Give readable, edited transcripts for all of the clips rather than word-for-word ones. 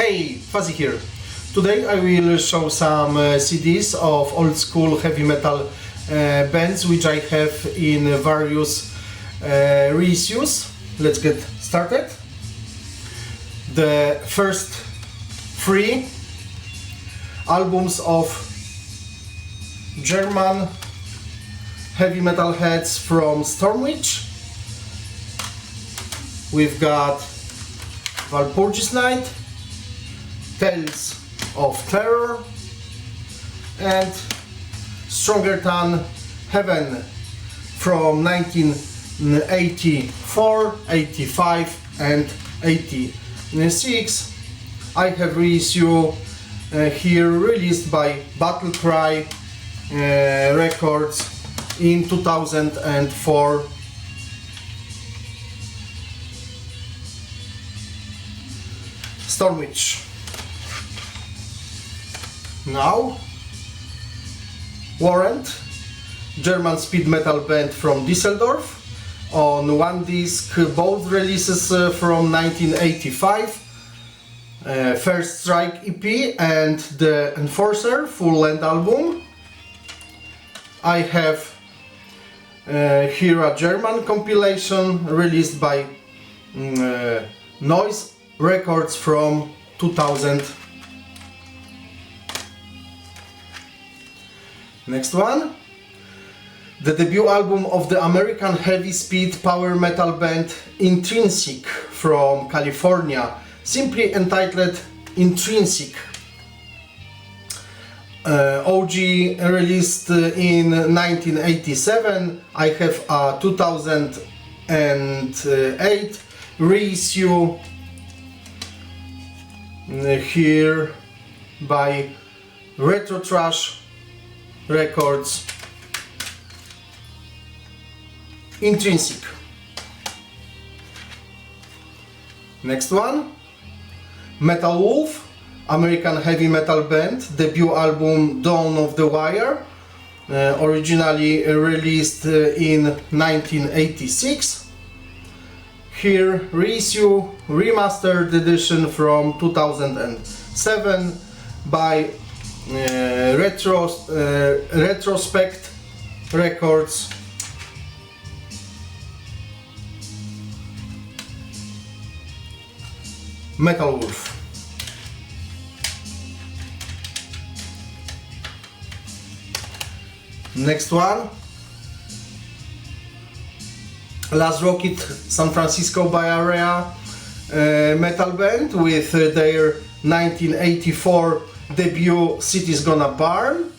Hey, Fuzzy here. Today I will show some CDs of old school heavy metal bands which I have in various reissues. Let's get started. The first three albums of German heavy metal heads from Stormwitch. We've got Walpurgis Night, Tales of Terror, and Stronger Than Heaven from 1984, 85 and 86. I have reissue here released by Battle Cry Records in 2004. Stormwitch. Now, WARRANT, German speed metal band from Düsseldorf, on one disc, both releases from 1985, First Strike EP and the Enforcer full-length album. I have here a German compilation released by Noise Records from 2000. Next one, the debut album of the American heavy speed power metal band Intrinsic from California, simply entitled Intrinsic. OG released in 1987. I have a 2008 reissue here by Retro Trash Records. Intrinsic. Next one, METALWOLF, American heavy metal band, debut album Dawn of the Wire, originally released in 1986. Here reissue remastered edition from 2007 by Retrospect Records. METALWOLF. Next one, LAAZ ROCKIT, San Francisco Bay Area metal band with their 1984 debut City's Gonna Burn,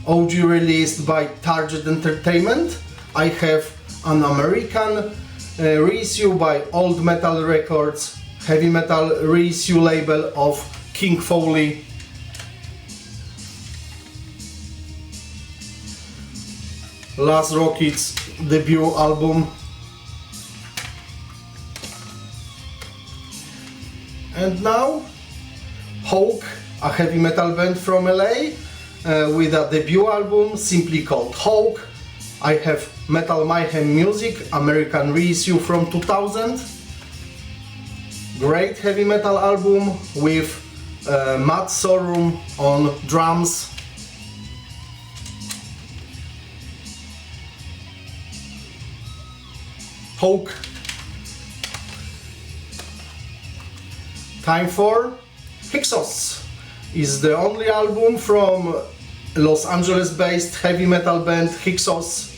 OG released by Target Entertainment. I have an American reissue by Old Metal Records, heavy metal reissue label of King Foley. LAAZ ROCKIT's debut album. And now Hawk, a heavy metal band from LA with a debut album simply called Hawk. I have Metal Mayhem Music, American reissue from 2000. Great heavy metal album with Matt Sorum on drums. Hawk. Time for HYKSOS. Is the only album from Los Angeles based heavy metal band HYKSOS.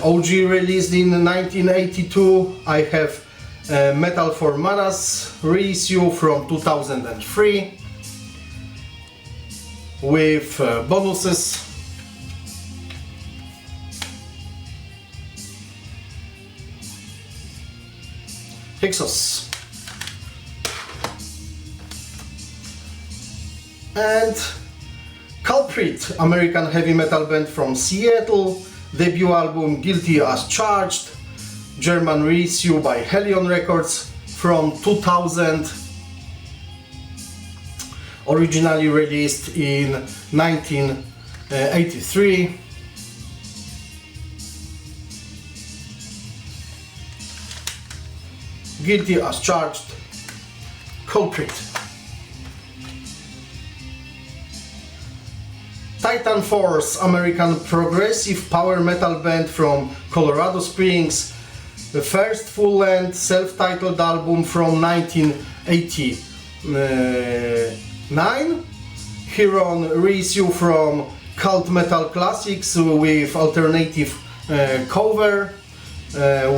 OG released in 1982. I have Metal for Manas reissue from 2003 with bonuses. HYKSOS. And CULPRIT, American heavy metal band from Seattle, debut album Guilty as Charged, German reissue by Hellion Records from 2000, originally released in 1983. Guilty as Charged, CULPRIT. Titan Force, American progressive power metal band from Colorado Springs, the first full-length self-titled album from 1989. Here on reissue from Cult Metal Classics with alternative cover,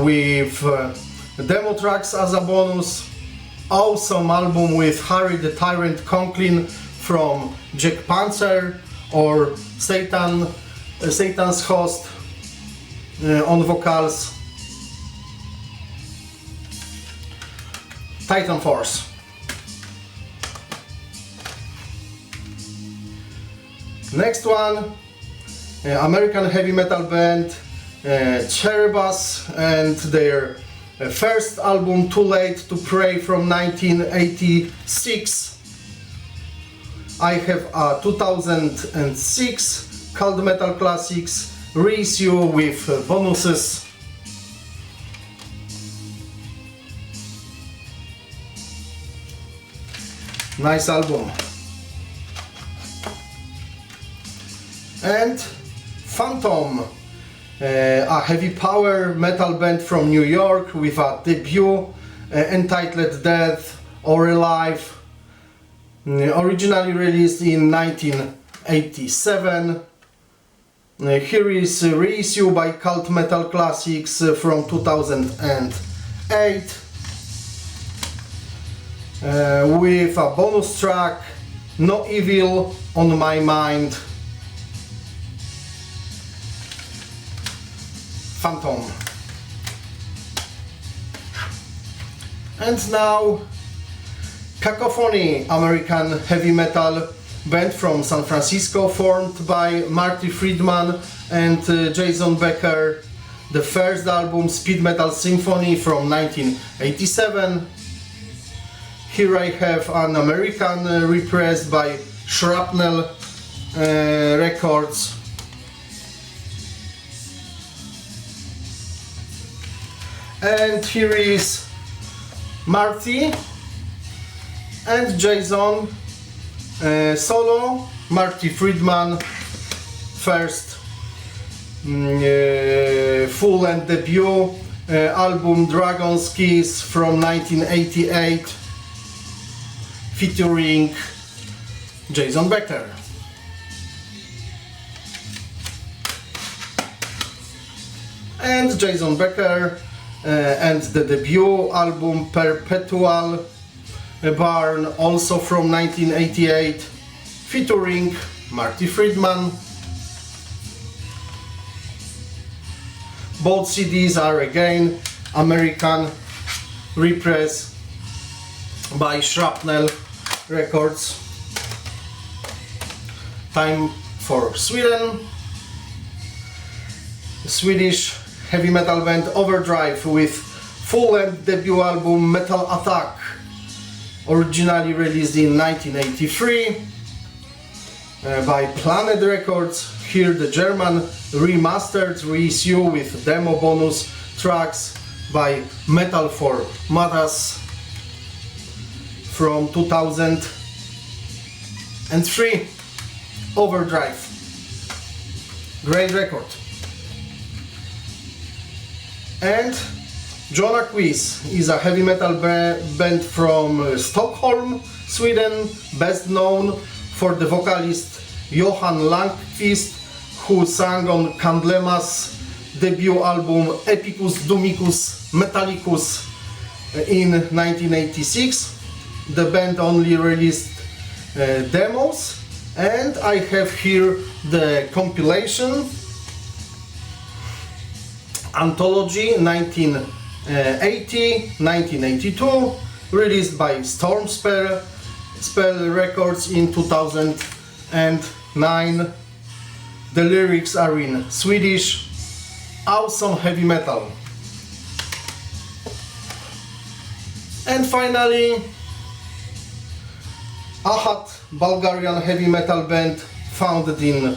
with demo tracks as a bonus. Awesome album with Harry the Tyrant Conklin from Jack Panzer, or Satan's Host on vocals. Titan Force. Next one, American heavy metal band CEREBUS and their first album Too Late to Pray from 1986. I have a 2006 Cult Metal Classics reissue with bonuses. Nice album. And Phantom, a heavy power metal band from New York with a debut entitled Death or Alive, originally released in 1987. Here is a reissue by Cult Metal Classics from 2008 with a bonus track, No Evil on My Mind. Phantom. And now CACOPHONY, American heavy metal band from San Francisco, formed by Marty Friedman and Jason Becker. The first album, Speed Metal Symphony from 1987. Here I have an American repress by Shrapnel Records. And here is Marty and Jason solo. Marty Friedman, first full-length debut album Dragon's Kiss from 1988, featuring Jason Becker. And Jason Becker and the debut album Perpetual, Barn, also from 1988, featuring Marty Friedman. Both CDs are again American repress by Shrapnel Records. Time for Sweden. The Swedish heavy metal band OVERDRIVE with full-length debut album Metal Attack, originally released in 1983 by Planet Records. Here the German remastered reissue with demo bonus tracks by Metal for Matas from 2003. OVERDRIVE, great record. And JONAH QUIZZ is a heavy metal band from Stockholm, Sweden, best known for the vocalist Johan Landqvist, who sang on Candlemass debut album Epicus Dumicus Metallicus in 1986. The band only released demos, and I have here the compilation Anthology 1980-1982, released by Spell Records in 2009. The lyrics are in Swedish. Awesome heavy metal. And finally, Ahat, Bulgarian heavy metal band founded in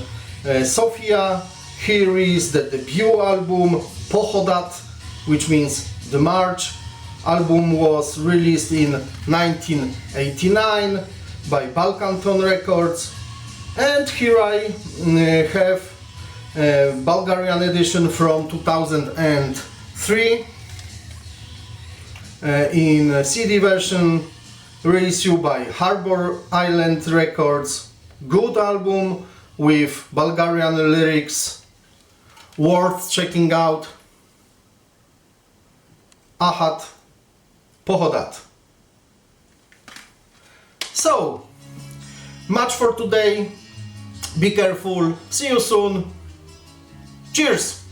Sofia. Here is the debut album Pohodat, which means the march, Album was released in 1989 by Balkanton Records, and here I have a Bulgarian edition from 2003 in CD version, reissue by Harbor Island Records. Good album with Bulgarian lyrics, worth checking out. Ahat Pohodat. So, much for today. Be careful. See you soon. Cheers!